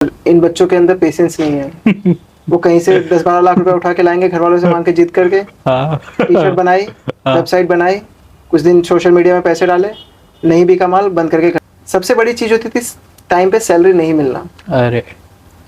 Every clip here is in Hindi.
इन बच्चों के अंदर पेशेंस नहीं है। वो कहीं से 10-12 लाख रुपए उठा के लाएंगे, घर वालों से मांग के जिद करके। हाँ। टी शर्ट बनाई, हाँ। वेबसाइट बनाई, कुछ दिन सोशल मीडिया में पैसे डाले, नहीं बिका माल, बंद करके सबसे बड़ी चीज होती थी टाइम पे सैलरी नहीं मिलना। अरे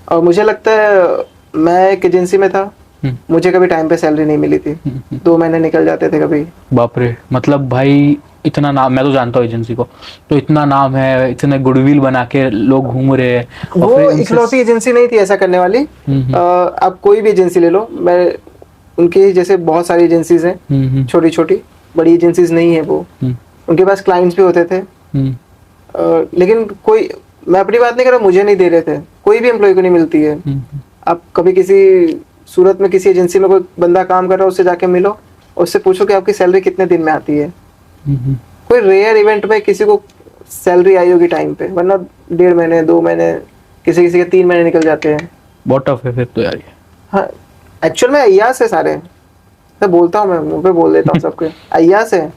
और मुझे लगता है मैं एक एजेंसी में था, मुझे कभी टाइम पे सैलरी नहीं मिली थी। 2 महीने निकल जाते थे कभी। बाप रे, मतलब भाई इतना नाम, मैं तो जानता हूँ एजेंसी को, तो इतना नाम है, इतने गुडविल बना के लोग घूम रहे हैं। वो इकलौती एजेंसी नहीं थी ऐसा करने वाली। आप कोई भी एजेंसी ले लो, मैं उनके जैसे बहुत सारी एजेंसीज हैं, छोटी छोटी, बड़ी एजेंसीज नहीं है वो। उनके पास क्लाइंट्स भी होते थे, लेकिन कोई, मैं अपनी बात नहीं कर रहा, मुझे नहीं दे रहे थे, कोई भी एम्प्लॉय को नहीं मिलती है। आप कभी किसी सूरत में किसी एजेंसी में कोई बंदा काम कर रहा है, उससे जाके मिलो, उससे पूछो कि आपकी सैलरी कितने दिन में आती है। कोई रेयर इवेंट में किसी को सैलरी आई होगी टाइम पे, वरना 1.5 महीने 2 महीने, किसी किसी के 3 महीने निकल जाते हैं। बहुत टफ है फिर तो यार ये। हाँ, एक्चुअल में अय्यास है सारे। मैं बोलता हूँ, मैं मुंह पे बोल देता हूँ सबके, अय्यास है।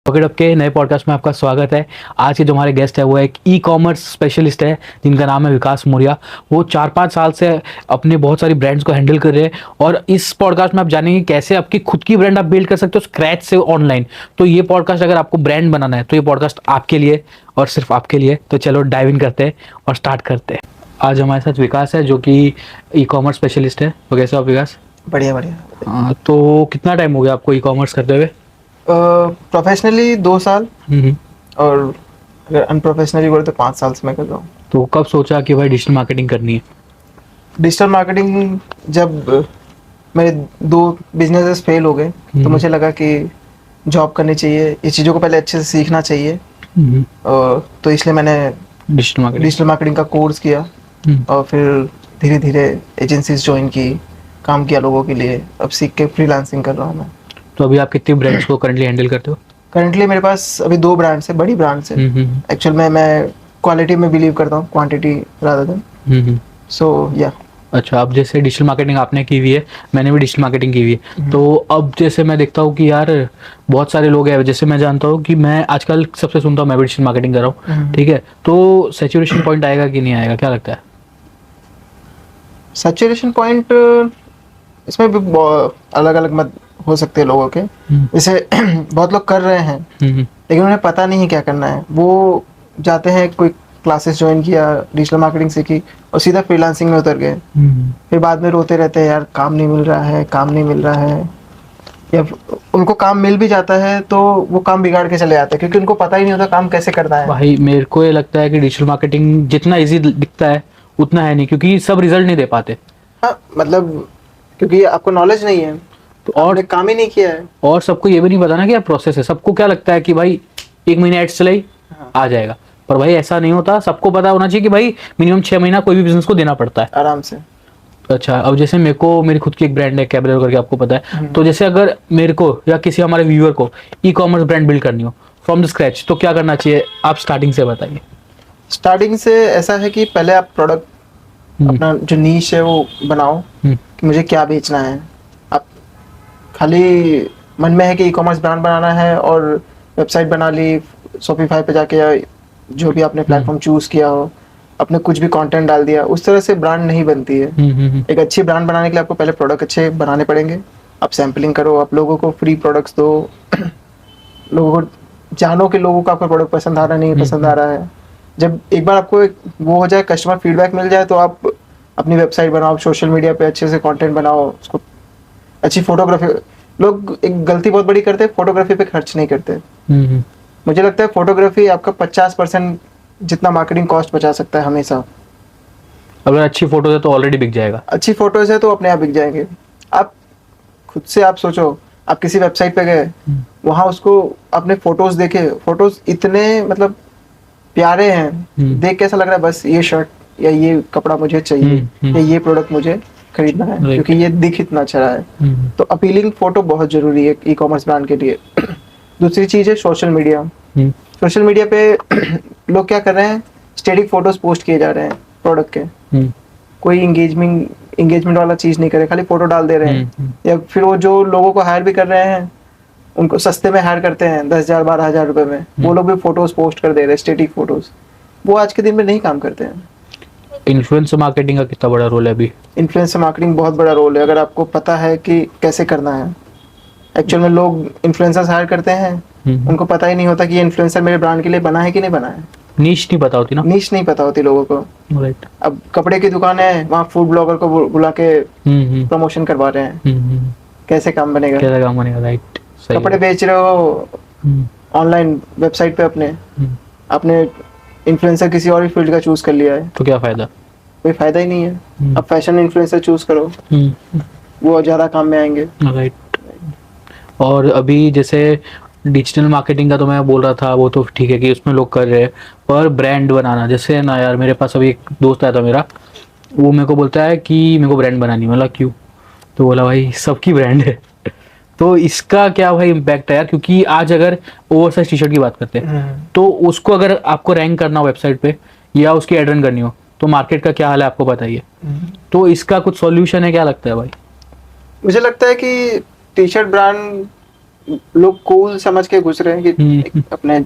पॉकेट के नए पॉडकास्ट में आपका स्वागत है। आज के जो हमारे गेस्ट है वो एक ई कॉमर्स स्पेशलिस्ट है जिनका नाम है विकास मौर्य। वो 4-5 साल से अपने बहुत सारी ब्रांड्स को हैंडल कर रहे हैं, और इस पॉडकास्ट में आप जानेंगे कैसे आपकी खुद की ब्रांड आप बिल्ड कर सकते हो स्क्रैच से ऑनलाइन। तो ये पॉडकास्ट अगर आपको ब्रांड बनाना है तो ये पॉडकास्ट आपके लिए और सिर्फ आपके लिए। तो चलो डाइव इन करते हैं और स्टार्ट करते हैं। आज हमारे साथ विकास है जो कि ई कॉमर्स स्पेशलिस्ट है। तो कैसे हो आप विकास? बढ़िया बढ़िया। तो कितना टाइम हो गया आपको ई कॉमर्स करते हुए? प्रोफेशनली 2 साल, और अगर अनप्रोफेशनली बोले तो 5 साल से मैं कर रहा हूँ। तो कब सोचा कि भाई डिजिटल मार्केटिंग करनी है? डिजिटल मार्केटिंग जब मेरे 2 बिजनेसेस फेल हो गए तो मुझे लगा कि जॉब करनी चाहिए, ये चीज़ों को पहले अच्छे से सीखना चाहिए। तो इसलिए मैंने डिजिटल मार्केटिंग का कोर्स किया, और फिर धीरे धीरे एजेंसीज ज्वाइन की, काम किया लोगों के लिए। अब सीख के फ्रीलांसिंग कर रहा हूँ मैं। तो अभी आप कितनी ब्रांड्स को करंटली हैंडल करते हो? करंटली मेरे पास अभी 2 ब्रांड्स है, बड़ी ब्रांड्स है। एक्चुअल में मैं क्वालिटी में बिलीव करता हूँ, क्वांटिटी रादर देन। सो या। अच्छा, अब जैसे डिजिटल मार्केटिंग आपने की हुई है, मैंने भी डिजिटल मार्केटिंग की हुई है, तो अब जैसे मैं देखता हूँ कि यार बहुत सारे लोग हैं, जैसे मैं जानता हूँ कि मैं आजकल सबसे सुनता हूँ मैं भी डिजिटल मार्केटिंग कर रहा हूँ, ठीक है, तो सैचुरेशन पॉइंट आएगा कि नहीं आएगा, क्या लगता है? सैचुरेशन पॉइंट इसमें भी अलग अलग मत हो सकते हैं लोगों के। जैसे बहुत लोग कर रहे हैं लेकिन उन्हें पता नहीं है क्या करना है। वो जाते हैं, कोई क्लासेस ज्वाइन किया, डिजिटल मार्केटिंग सीखी और सीधा फ्रीलांसिंग में उतर गए। फिर बाद में रोते रहते हैं, यार काम नहीं मिल रहा है, काम नहीं मिल रहा है। या उनको काम मिल भी जाता है तो वो काम बिगाड़ के चले जाते हैं, क्योंकि उनको पता ही नहीं होता काम कैसे करना है। भाई मेरे को ये लगता है कि डिजिटल मार्केटिंग जितना इजी दिखता है उतना है नहीं, क्योंकि सब रिजल्ट नहीं दे पाते। हाँ, मतलब क्योंकि आपको नॉलेज नहीं है तो और काम ही नहीं किया है। और सबको ये भी नहीं पता ना क्या प्रोसेस है। सबको क्या लगता है कि भाई 1 महीना एड्स चलाई, आ जाएगा, पर भाई ऐसा नहीं होता। सबको पता होना चाहिए कि भाई मिनिमम 6 महीना कोई भी बिजनेस को देना पड़ता है आराम से। अच्छा, अब जैसे मेरे को, मेरी खुद की एक ब्रांड है कैबरेरो करके, आपको पता है। तो जैसे अगर मेरे को या किसी हमारे व्यूअर को ई कॉमर्स ब्रांड बिल्ड करनी हो फ्रॉम द स्क्रैच, तो क्या करना चाहिए? आप स्टार्टिंग से बताइए। स्टार्टिंग से ऐसा है कि पहले आप प्रोडक्ट, अपना जो नीश है वो बनाओ कि मुझे क्या बेचना है। आप खाली मन में है कि ई कॉमर्स ब्रांड बनाना है और वेबसाइट बना ली, शॉपिफाई पे जाके या जो भी आपने प्लेटफॉर्म चूज किया हो, अपने कुछ भी कंटेंट डाल दिया, उस तरह से ब्रांड नहीं बनती है। एक अच्छी ब्रांड बनाने के लिए आपको पहले प्रोडक्ट अच्छे बनाने पड़ेंगे। आप सैम्पलिंग करो, आप लोगों को फ्री प्रोडक्ट्स दो, लोगों को जानो कि लोगों को आपका प्रोडक्ट पसंद आ रहा नहीं पसंद आ रहा है। जब एक बार आपको वो हो जाए, कस्टमर फीडबैक मिल जाए, तो आप अपनी वेबसाइट बनाओ, सोशल मीडिया पे अच्छे से कंटेंट बनाओ, उसको अच्छी फोटोग्राफी। लोग एक गलती बहुत बड़ी करते हैं, फोटोग्राफी पे खर्च नहीं करते। मुझे लगता है फोटोग्राफी आपका 50% जितना मार्केटिंग कॉस्ट बचा सकता है हमेशा। अगर अच्छी फोटोज है तो ऑलरेडी बिक जाएगा। अच्छी फोटोज है तो अपने आप बिक जाएंगे। आप खुद से आप सोचो, आप किसी वेबसाइट पे गए, वहां उसको अपने फोटोज देखे, फोटोज इतने मतलब प्यारे हैं, देख कैसा लग रहा है, बस ये शर्ट या ये कपड़ा मुझे चाहिए, या ये प्रोडक्ट मुझे खरीदना है क्योंकि ये दिख इतना अच्छा है। तो अपीलिंग फोटो बहुत जरूरी है ई कॉमर्स ब्रांड के लिए। दूसरी चीज है सोशल मीडिया। सोशल मीडिया पे लोग क्या कर रहे हैं, स्टैटिक फोटोज पोस्ट किए जा रहे हैं प्रोडक्ट के, कोई एंगेजमेंट वाला चीज नहीं करे, खाली फोटो डाल दे रहे हैं। या फिर वो जो लोगों को हायर भी कर रहे हैं, उनको सस्ते में हायर करते हैं 10,000 12,000 रुपए में, वो लोग भी फोटोज पोस्ट कर दे रहे हैं, स्टैटिक फोटोज। वो आज के दिन में नहीं काम करते हैं। इन्फ्लुएंसर मार्केटिंग का कितना बड़ा रोल है अभी? इन्फ्लुएंसर मार्केटिंग बहुत बड़ा रोल है, अगर आपको पता है कि कैसे करना है। एक्चुअल में लोग इन्फ्लुएंसर्स हायर करते हैं, उनको पता ही नहीं होता कि ये इन्फ्लुएंसर मेरे ब्रांड के लिए बना है कि नहीं बना है। नीश नहीं पता होती ना। नीश नहीं पता होती लोगों को। राइट। अब कपड़े की दुकान है, वहाँ फूड ब्लॉगर को बुला के प्रमोशन करवा रहे हैं। कैसे काम बनेगा? कैसा काम बनेगा? राइट। कपड़े बेच रहे हो ऑनलाइन वेबसाइट पे अपने, आपने इन्फ्लुएंसर किसी और ही फील्ड का चूज कर लिया है, तो क्या फायदा? कोई फायदा ही नहीं है। अब फैशन इन्फ्लुएंसर चूज करो, वो ज्यादा काम में आएंगे। राइट। और अभी जैसे डिजिटल मार्केटिंग का तो मैं बोल रहा था, वो तो ठीक है कि उसमें लोग कर रहे हैं, पर ब्रांड बनाना जैसे ना यार, मेरे पास अभी एक दोस्त आया था मेरा, वो मेरे को बोलता है कि मेरे को ब्रांड बनानी है। मतलब क्यों? तो बोला भाई सबकी ब्रांड है। तो इसका क्या भाई इम्पैक्ट है यार? क्योंकि आज अगर ओवर साइज टी शर्ट की बात करते हैं तो उसको अगर आपको रैंक करना हो वेबसाइट पे या उसकी एड रन करनी हो तो मार्केट का क्या हाल है आपको पता ही है। तो इसका कुछ सॉल्यूशन है? क्या लगता है भाई? मुझे लगता है कि टी शर्ट ब्रांड लोग कूल समझ के घुस रहे हैं कि अपने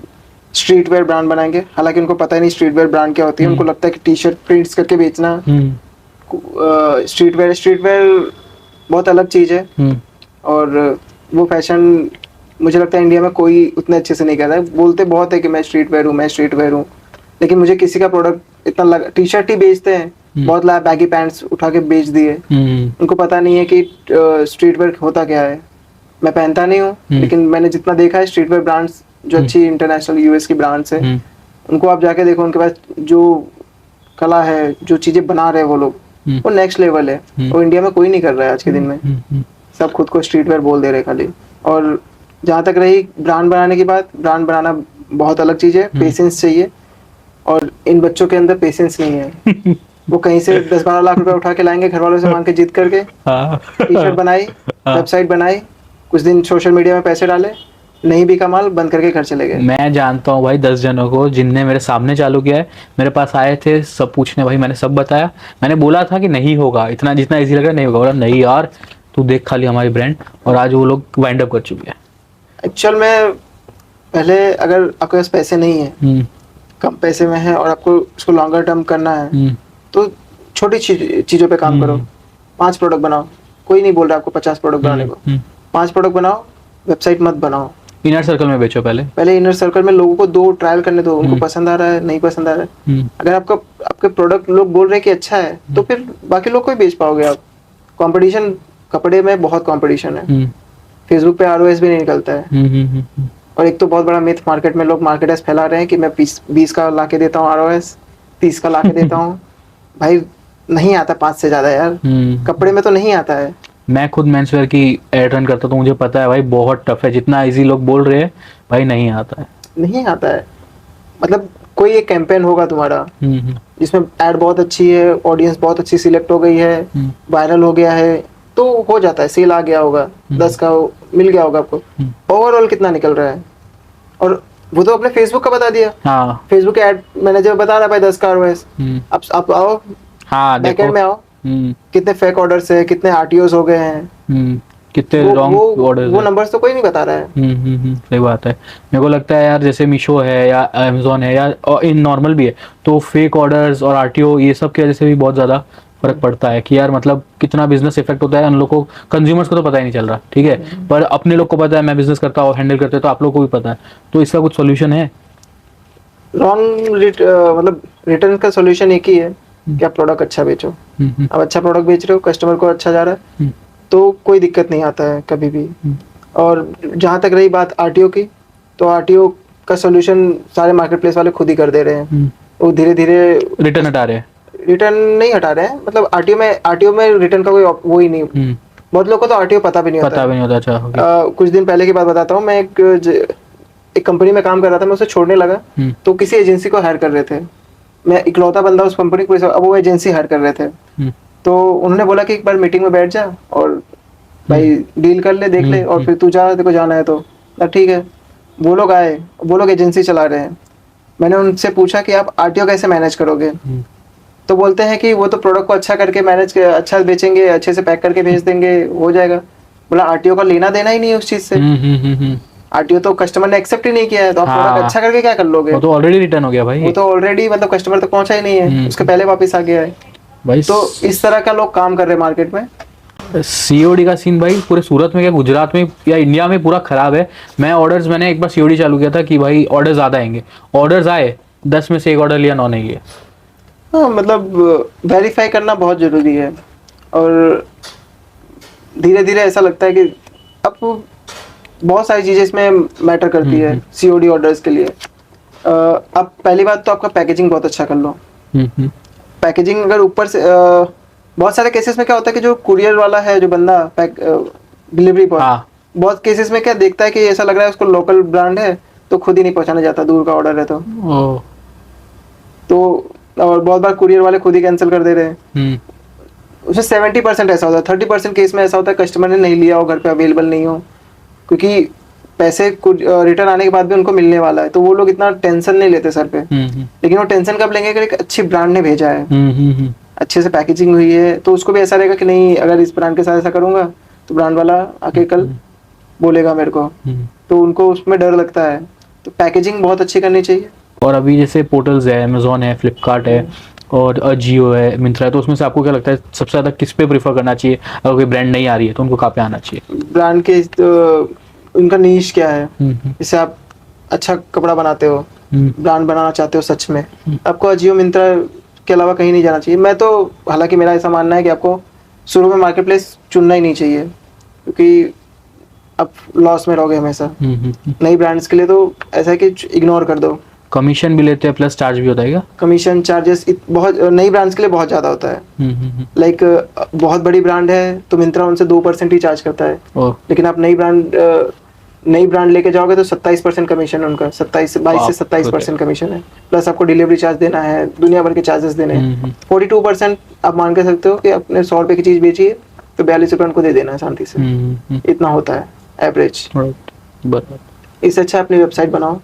स्ट्रीट वेयर ब्रांड बनाएंगे, हालांकि उनको पता ही नहीं स्ट्रीट वेयर ब्रांड क्या होती है। उनको लगता है कि टी शर्ट प्रिंट्स करके बेचना स्ट्रीट वेयर बहुत अलग चीज है। और वो फैशन मुझे लगता है इंडिया में कोई उतने अच्छे से नहीं कर रहा है। बोलते बहुत है कि मैं स्ट्रीट वेयर हूँ, लेकिन मुझे किसी का प्रोडक्ट इतना लगा, टी शर्ट ही बेचते हैं, बहुत लाया बैगी पैंट्स उठा के बेच दिए। उनको पता नहीं है कि स्ट्रीट वेयर होता क्या है। मैं पहनता नहीं हूँ, लेकिन मैंने जितना देखा है स्ट्रीट वेयर ब्रांड्स जो अच्छी इंटरनेशनल यूएस की ब्रांड्स है, उनको आप जाके देखो, उनके पास जो कला है, जो चीजें बना रहे हैं वो लोग, वो नेक्स्ट लेवल है। वो इंडिया में कोई नहीं कर रहा है आज के दिन में। सब खुद को स्ट्रीट वेयर बोल दे रहे खाली। और जहाँ तक रही ब्रांड बनाने की बात, ब्रांड बनाना बहुत अलग चीज है, पेशेंस चाहिए, और इन बच्चों के अंदर पेशेंस नहीं है। वो कहीं से 10-12 लाख रुपए उठा के लाएंगे घर वालों से मांग के, जिद करके टी शर्ट बनाई, वेबसाइट बनाई, कुछ दिन सोशल मीडिया में पैसे डाले, नहीं भी कमाल, बंद करके घर चले गए। मैं जानता हूँ भाई 10 जनों को जिनने मेरे सामने चालू किया है, मेरे पास आए थे सब पूछने, भाई मैंने सब बताया। मैंने बोला था कि नहीं होगा इतना, जितना इजी लग रहा है नहीं होगा। बोला नहीं यार तू देख खाली हमारी ब्रांड, और आज वो लोग वाइंड अप कर चुके हैं। एक्चुअल में पहले अगर आपके पास पैसे नहीं है, कम पैसे में है और आपको उसको लॉन्गर टर्म करना है, तो छोटी चीजों पे काम करो। 5 प्रोडक्ट बनाओ, कोई नहीं बोल रहा आपको 50 प्रोडक्ट बनाने को। 5 प्रोडक्ट बनाओ, वेबसाइट मत बनाओ। इनर सर्कल में बेचो, पहले इनर सर्कल में लोगों को 2 ट्रायल करने दो, उनको पसंद आ रहा है नहीं पसंद आ रहा है। अगर आपके प्रोडक्ट लोग बोल रहे हैं कि अच्छा है, तो फिर बाकी लोग को ही बेच पाओगे आप। कंपटीशन कपड़े में बहुत कंपटीशन है, फेसबुक पे आरओएस भी नहीं निकलता है। और एक तो बहुत बड़ा मिथ मार्केट में लोग मार्केटर्स फैला रहे हैं कि मैं 20 का ला के देता हूँ आरओएस, 30 का ला के देता हूँ। भाई नहीं आता 5 से ज्यादा यार, कपड़े में तो नहीं आता है। मैं खुद मेंसवेयर की एड रन करता, तो मुझे पता है भाई बहुत टफ है। जितना इजी लोग बोल रहे हैं भाई नहीं आता है, नहीं आता है। मतलब कोई एक कैंपेन होगा तुम्हारा जिसमें एड बहुत अच्छी है, ऑडियंस बहुत अच्छी सिलेक्ट हो गई है, वायरल हो गया है, तो हो जाता है, सेल आ गया होगा, 10 का मिल गया होगा आपको। ओवरऑल कितना निकल रहा है? और वो तो अपने फेसबुक का बता दिया। हाँ। फेसबुक के एड मैनेजर बता रहा है भाई 10 का आरओएस। अब आप आओ, हाँ, बैकएंड में आओ, कितने फेक ऑर्डर्स है, कितने आरटीओस हो गए हैं, कितने रॉन्ग ऑर्डर्स, वो नंबर्स तो कोई नहीं बता रहा है। सही बात है। मेरे को लगता है यार जैसे मीशो है या अमेजोन है या इन नॉर्मल भी है, तो फेक ऑर्डर्स और आरटीओ ये सब की वजह से भी बहुत ज्यादा फर्क पड़ता है कि यार मतलब कितना बिजनेस इफेक्ट होता है। उन लोगों को, कंज्यूमर्स को तो पता ही नहीं चल रहा, ठीक है, पर अपने लोग को पता है, मैं बिजनेस करता हूँ, हैंडल करते, तो आप लोग को भी पता है। तो इसका कुछ सोल्यूशन है? मतलब रिटर्न का सोल्यूशन एक ही है कि आप प्रोडक्ट अच्छा बेचो। अब अच्छा प्रोडक्ट बेच रहे हो, कस्टमर को अच्छा जा रहा है, तो कोई दिक्कत नहीं आता है कभी भी। और जहाँ तक रही बात आरटीओ की, तो आरटीओ का सोल्यूशन सारे मार्केट प्लेस वाले खुद ही कर दे रहे हैं। वो धीरे धीरे रिटर्न हटा रहे हैं, रिटर्न नहीं हटा रहे हैं, मतलब आरटीओ में रिटर्न का कोई वो ही नहीं। बहुत लोगों को तो आरटीओ पता भी नहीं होता। अच्छा, कुछ दिन पहले की बात बताता हूँ। मैं एक कंपनी में काम कर रहा था, मैं उसे छोड़ने लगा, तो किसी एजेंसी को हायर कर रहे थे। मैं इकलौता बंदा उस कंपनी को, अब वो एजेंसी हायर कर रहे थे। तो उन्होंने बोला कि एक बार मीटिंग में बैठ जा और भाई डील कर ले, देख ले, और फिर तू जा, तेरे को जाना है तो ठीक है। वो लोग आए, वो लोग एजेंसी चला रहे हैं। मैंने उनसे पूछा कि आप आरटीओ कैसे मैनेज करोगे? तो बोलते हैं कि वो तो प्रोडक्ट को अच्छा करके मैनेज, अच्छा बेचेंगे, अच्छे से पैक करके भेज देंगे, हो जाएगा। बोला आरटीओ का लेना देना ही नहीं है उस चीज से। आरटीओ तो कस्टमर ने एक्सेप्ट ही नहीं किया है, तो आप हाँ। प्रोडक्ट अच्छा करके क्या कर लोगे? वो तो ऑलरेडी रिटर्न हो गया भाई। वो तो ऑलरेडी मतलब कस्टमर तक पहुंचा ही नहीं है, उसके पहले वापस आ गया है। भाई तो इस तरह का लोग काम कर रहे हैं मार्केट में। सीओडी का सीन भाई पूरे सूरत में क्या गुजरात में या इंडिया में पूरा खराब है। मैंने एक बार सीओडी चालू किया था कि भाई ऑर्डर ज़्यादा आएंगे, ऑर्डर्स आए 10 में से 1 ऑर्डर लिया, 9 नहीं लिया। हाँ, मतलब वेरीफाई करना बहुत ज़रूरी है। और धीरे धीरे ऐसा लगता है कि अब बहुत सारी चीज़ें इसमें मैटर करती है सीओडी ऑर्डर्स के लिए। अब पहली बात तो आपका पैकेजिंग बहुत अच्छा कर लो। पैकेजिंग अगर ऊपर से बहुत सारे केसेस में क्या होता है कि जो कुरियर वाला है, जो बंदा डिलीवरी पर, हाँ। बहुत केसेस में क्या देखता है कि ऐसा लग रहा है उसको लोकल ब्रांड है तो खुद ही नहीं पहुंचाना चाहता, दूर का ऑर्डर है तो और बहुत बार कुरियर वाले खुद ही कैंसिल कर दे रहे हैं। उसमें 70% ऐसा होता है, 30% केस में ऐसा होता है कस्टमर ने नहीं लिया हो, घर पे अवेलेबल नहीं हो, क्योंकि पैसे रिटर्न आने के बाद भी उनको मिलने वाला है, तो वो लोग इतना टेंशन नहीं लेते सर पे। लेकिन वो टेंशन कब लेंगे अगर एक अच्छी ब्रांड ने भेजा है, अच्छे से पैकेजिंग हुई है, तो उसको भी ऐसा रहेगा कि नहीं अगर इस ब्रांड के साथ ऐसा करूंगा तो ब्रांड वाला आके कल बोलेगा मेरे को, तो उनको उसमें डर लगता है। तो पैकेजिंग बहुत अच्छी करनी चाहिए। और अभी जैसे पोर्टल्स है, अमेजोन है, फ्लिपकार्ट है और अजियो है, मिंत्रा है, तो उसमें से आपको क्या लगता है सबसे ज़्यादा किस पे प्रीफर करना चाहिए? अगर कोई ब्रांड नहीं आ रही है तो उनको कहाँ पे आना चाहिए? ब्रांड के उनका नीश क्या है, जैसे आप अच्छा कपड़ा बनाते हो, ब्रांड बनाना चाहते हो सच में, आपको अजियो मिंत्रा के अलावा कहीं नहीं जाना चाहिए। मैं तो हालांकि मेरा ऐसा मानना है कि आपको शुरू में मार्केट प्लेस चुनना ही नहीं चाहिए, क्योंकि आप लॉस में रहोगे हमेशा। नई ब्रांड्स के लिए तो ऐसा है कि इग्नोर कर दो। कमीशन भी लेते हैं प्लस चार्ज भी होता है क्या? कमीशन चार्जेस बहुत नई ब्रांड्स के लिए बहुत ज़्यादा होता है। लाइक बहुत बड़ी ब्रांड है तो मिंत्रा उनसे 2% ही चार्ज करता है, लेकिन आप नई ब्रांड लेके जाओगे तो 27% कमीशन उनका, 22 से 27% कमीशन है, प्लस आपको डिलीवरी चार्ज देना है, दुनिया भर के चार्जेस देने हैं। 42% आप मान के सकते हो कि आपने 100 रुपये की चीज़ बेची है तो 42 रुपये उनको दे देना है शांति से। इतना होता है एवरेज। इससे अच्छा अपनी वेबसाइट बनाओ,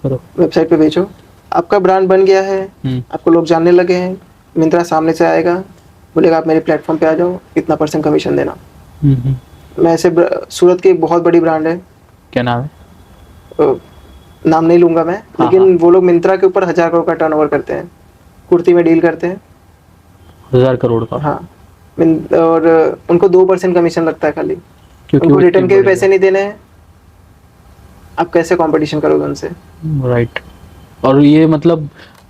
वेबसाइट पे बेचो, आपका ब्रांड बन गया है, आपको लोग जानने लगे हैं, मिंत्रा सामने से आएगा बोलेगा आप मेरे प्लेटफॉर्म पे आ जाओ, इतना % कमीशन देना। मैं ऐसे सूरत की एक बहुत बड़ी ब्रांड है, क्या नाम है? नाम नहीं लूंगा मैं, लेकिन वो लोग मिंत्रा के ऊपर 1000 करोड़ का टर्नओवर करते हैं, कुर्ती में डील करते हैं 1000 करोड़ का। हाँ, और उनको 2% कमीशन लगता है खाली, उनको रिटर्न के भी पैसे नहीं देने हैं। आप कैसे कंपटीशन करोगे उनसे? राइट। और ये मतलब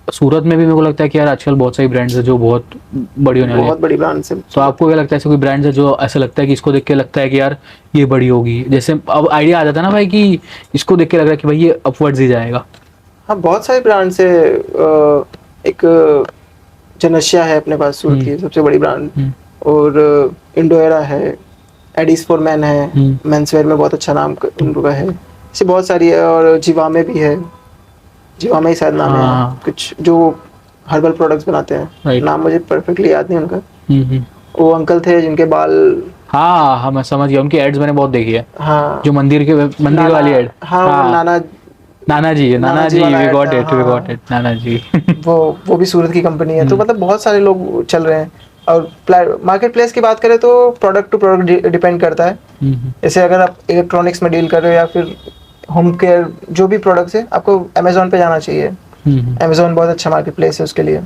सूरत में भी मेरे को लगता है कि यार आजकल बहुत सारी ब्रांड्स है जो बहुत बड़ी होने वाली है, बहुत बड़ी ब्रांड्स है। तो आपको क्या लगता है ऐसे कोई ब्रांड्स है जो ऐसा लगता है कि इसको देख के लगता है कि यार ये बड़ी होगी, जैसे अब आइडिया आ जाता है ना भाई कि इसको देख के लग रहा है कि भाई ये अपवर्ड्स ही जाएगा? हाँ, बहुत सारी ब्रांड्स है। एक जनस्या है अपने पास, सूरत की सबसे बड़ी ब्रांड, और इंडोएरा है, एडिस फॉर मैन है, मेंसवेयर में बहुत अच्छा नाम उनका है। ऐसी बहुत सारी है, और जिवामे भी है, जिवामे ही शायद नाम है कुछ, जो हर्बल प्रोडक्ट्स बनाते हैं। नाम मुझे परफेक्टली याद नहीं उनका। वो अंकल थे जिनके बाल, हाँ मैं समझ गया, उनकी एड्स मैंने बहुत देखी है। हाँ, जो मंदिर वाली एड। हाँ, नाना जी, वी गॉट इट, नाना जी। वो भी सूरत की कंपनी है। तो मतलब बहुत सारे लोग चल रहे हैं। और मार्केट प्लेस की बात करें तो प्रोडक्ट टू प्रोडक्ट डिपेंड करता है। जैसे अगर आप इलेक्ट्रॉनिक्स में डील कर रहे हो या फिर होम केयर, जो भी प्रोडक्ट्स है, आपको अमेजोन पे जाना चाहिए। अमेजोन बहुत अच्छा मार्केट प्लेस है उसके लिए।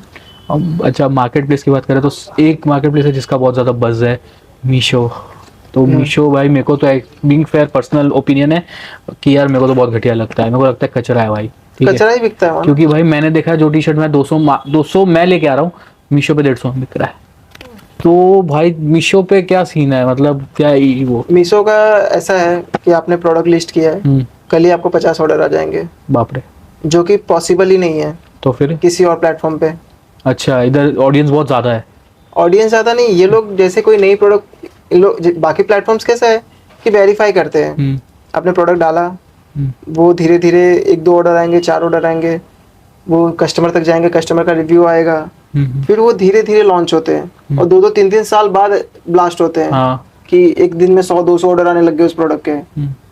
अच्छा, मार्केट प्लेस की बात करें तो एक मार्केट प्लेस है जिसका बहुत ज़्यादा बज़ है, मीशो। तो मीशो भाई मेरे को तो बीइंग फेयर पर्सनल ओपिनियन है कि यार मेरे को तो बहुत घटिया लगता है, मेरे को लगता है कचरा है भाई। कचरा ही बिकता है, क्योंकि भाई मैंने देखा है जो टी शर्ट मैं 200 मैं लेके आ रहा हूँ, मीशो पे 150 में बिक रहा है। तो भाई मीशो पे क्या सीन है, मतलब क्या वो? मीशो का ऐसा है कि आपने प्रोडक्ट लिस्ट किया है, कल ही आपको 50 ऑर्डर आ जाएंगे। बाप रे, जो कि पॉसिबल ही नहीं है तो फिर किसी और प्लेटफॉर्म पे। अच्छा, इधर ऑडियंस बहुत ज़्यादा है। ऑडियंस ज़्यादा नहीं, ये लोग जैसे कोई नई प्रोडक्ट, बाकी प्लेटफॉर्म्स कैसा है कि वेरीफाई करते हैं। आपने प्रोडक्ट डाला, वो धीरे धीरे 1-2 ऑर्डर आएंगे, 4 ऑर्डर आएंगे, वो कस्टमर तक जाएंगे, कस्टमर का रिव्यू आएगा, फिर वो धीरे धीरे लॉन्च होते हैं, और 2-2, 3-3 साल बाद ब्लास्ट होते हैं। कि एक दिन में 100-200 ऑर्डर आने लग गए उस प्रोडक्ट के।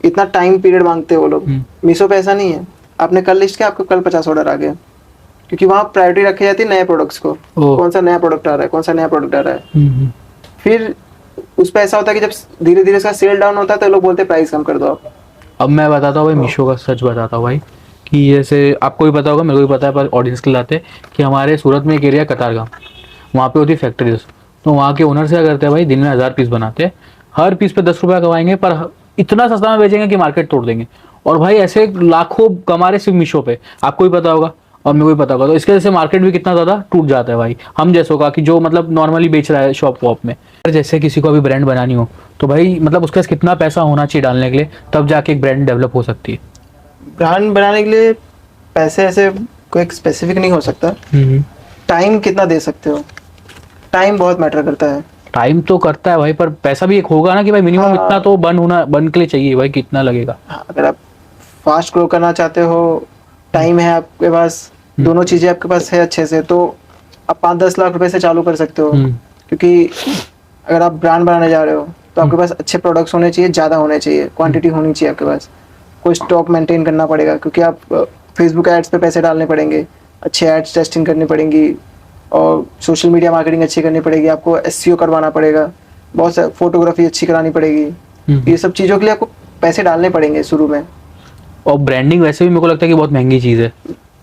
इतना टाइम पीरियड मांगते हैं वो लोग। मीशो पे ऐसा नहीं है, आपने कल लिस्ट किया, आपको कल 50 ऑर्डर आ गए, क्योंकि वहाँ प्रायोरिटी रखी जाती है नए प्रोडक्ट्स को। कौन सा नया प्रोडक्ट आ रहा है, कौन सा नया प्रोडक्ट आ रहा है। फिर उस पर ऐसा होता है कि जब धीरे धीरे इसका सेल डाउन होता है तो लोग बोलते हैं प्राइस कम कर दो आप, अब मैं बताता हूँ भाई, मीशो का सच बताता हूँ भाई, कि जैसे आपको भी पता होगा, मेरे को भी पता है, पर ऑडियंस के लिए लाते हैं कि हमारे सूरत में एक एरिया कतारगाम, वहाँ पे होती फैक्ट्रीज। तो वहाँ के ओनर क्या करते हैं भाई, दिन में 1000 पीस बनाते हैं, हर पीस पे 10 रुपया कमाएंगे, पर इतना सस्ता में बेचेंगे कि मार्केट तोड़ देंगे। और भाई ऐसे लाखों कमा रहे सिर्फ मीशो पे, आपको भी पता होगा और मेरे को भी पता होगा। तो इसके वजह से मार्केट भी कितना ज़्यादा टूट जाता है भाई, हम जैसों का, कि जो मतलब नॉर्मली बेच रहा है शॉप वॉप में। अगर जैसे किसी को अभी ब्रांड बनानी हो, तो भाई मतलब उसके पास कितना पैसा होना चाहिए डालने के लिए, तब जाके एक ब्रांड डेवलप हो सकती है। ब्रांड बनाने के लिए पैसे ऐसे कोई स्पेसिफिक नहीं हो सकता। टाइम कितना दे सकते हो, टाइम बहुत मैटर करता है। टाइम तो करता है भाई, पर पैसा भी एक होगा ना कि भाई मिनिमम हाँ। इतना तो बन के लिए चाहिए भाई, कितना लगेगा। हाँ, अगर आप फास्ट ग्रो करना चाहते हो, टाइम है आपके पास, दोनों चीज़ें आपके पास है अच्छे से, तो आप 5-10 लाख रुपए से चालू कर सकते हो। क्योंकि अगर आप ब्रांड बनाने जा रहे हो तो आपके पास अच्छे प्रोडक्ट्स होने चाहिए, ज़्यादा होने चाहिए, क्वांटिटी होनी चाहिए आपके पास। कोई स्टॉक मेंटेन करना पड़ेगा, क्योंकि आप फेसबुक एड्स पे पैसे डालने पड़ेंगे, अच्छे एड्स टेस्टिंग करनी पड़ेंगी, और सोशल मीडिया मार्केटिंग अच्छी करनी पड़ेगी, आपको एसईओ करवाना पड़ेगा, बहुत सारी फोटोग्राफी अच्छी करानी पड़ेगी। ये सब चीज़ों के लिए आपको पैसे डालने पड़ेंगे शुरू में। और ब्रांडिंग वैसे भी मेरे को लगता है कि बहुत महंगी चीज़ है।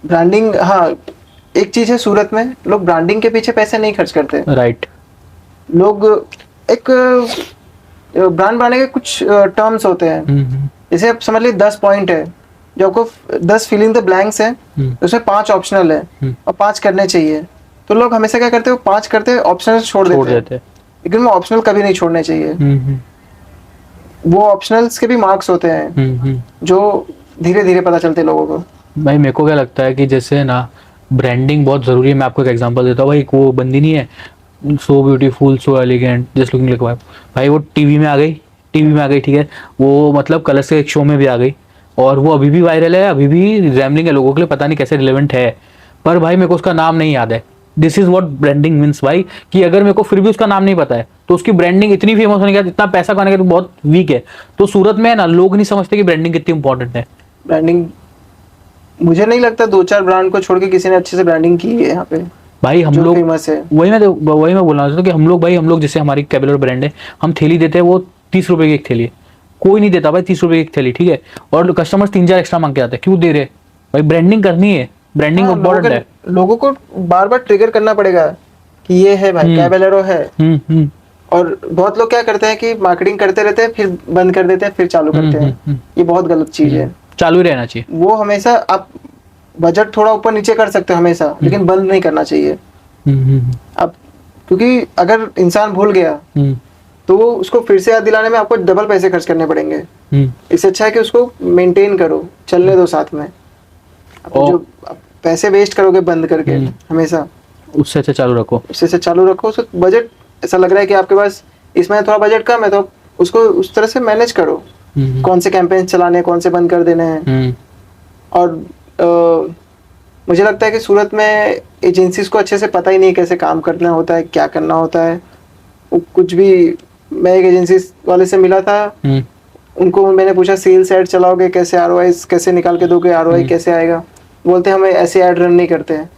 ब्रांडिंग, हाँ, एक चीज़ है, सूरत में लोग ब्रांडिंग के पीछे पैसे नहीं खर्च करते। राइट। लोग एक ब्रांड बनाने के कुछ टर्म्स होते हैं। जैसे आप समझ लीजिए 10 पॉइंट है, जो आपको 10 फिलिंग द ब्लैंक्स है, उसमें 5 ऑप्शनल है और 5 करने चाहिए। तो लोग हमेशा क्या करते हैं, 5 करते हैं, ऑप्शनल छोड़ देते हैं। लेकिन वो ऑप्शनल कभी नहीं छोड़ने चाहिए। वो ऑप्शनल्स के भी मार्क्स होते हैं जो धीरे धीरे पता चलते हैं लोगों को। भाई मेरे को क्या लगता है कि जैसे ना ब्रांडिंग बहुत ज़रूरी है। मैं आपको एक एग्जांपल देता हूँ भाई, एक वो बंदी नहीं है, so beautiful so elegant just looking like wife, भाई वो टीवी में आ गई, ठीक है, वो मतलब कलर्स के एक शो में भी आ गई, और वो अभी भी वायरल है, अभी भी रिजेम्बलिंग है लोगों के लिए, पता नहीं कैसे रिलेवेंट है। पर भाई मेरे को उसका नाम नहीं याद है। This is what branding means भाई, कि अगर मेरे को फिर भी उसका नाम नहीं पता है, तो उसकी ब्रांडिंग इतनी फेमस होने के बाद, इतना पैसा कमाने के बाद बहुत वीक है। तो सूरत में है ना, लोग नहीं समझते कि ब्रांडिंग कितनी इंपॉर्टेंट है। ब्रांडिंग, मुझे नहीं लगता 2-4 ब्रांड को छोड़ के किसी ने अच्छे से ब्रांडिंग की है यहाँ पे भाई हम जो लोग फेमस है। वही मैं बोल रहा था कि हम लोग जैसे हमारी कैबलर ब्रांड है, हम थैली देते हैं, वो 30 रुपए की एक थैली है, कोई नहीं देता भाई 30 रुपए की एक थैली, ठीक है, और कस्टमर्स 3-4 एक्स्ट्रा मांग के आते हैं, क्यों दे रहे भाई? ब्रांडिंग करनी है, ब्रांडिंग हाँ, इंपॉर्टेंट है। लोगों को बार बार ट्रिगर करना पड़ेगा कि ये है भाई, कैबेलेरो है। और बहुत लोग क्या करते हैं कि मार्केटिंग करते रहते हैं, फिर बंद कर देते हैं, फिर चालू करते हैं। ये बहुत गलत चीज है। चालू ही रहना चाहिए। वो हमेशा आप बजट थोड़ा ऊपर नीचे कर सकते हो हमेशा, लेकिन बंद नहीं करना चाहिए। अब क्योंकि अगर इंसान भूल गया तो वो उसको फिर से याद दिलाने में आपको डबल पैसे खर्च करने पड़ेंगे। इससे अच्छा है कि उसको मेंटेन करो, चलने दो साथ में। जो आप पैसे वेस्ट करोगे बंद करके हमेशा, उससे अच्छा चालू रखो, उससे चालू रखो। उसको बजट ऐसा लग रहा है कि आपके पास इसमें थोड़ा बजट कम है, तो उसको उस तरह से मैनेज करो। कौन से कैंपेन चलाने हैं, कौन से बंद कर देने हैं। और मुझे लगता है कि सूरत में एजेंसीज को अच्छे से पता ही नहीं कैसे काम करना होता है, क्या करना होता है। कुछ भी, मैं एक एजेंसी वाले से मिला था, उनको मैंने पूछा सेल्स ऐड चलाओगे कैसे, आरओआई कैसे निकाल के दोगे, आरओआई कैसे आएगा? बोलते हैं हमें ऐसे ऐड रन नहीं करते हैं,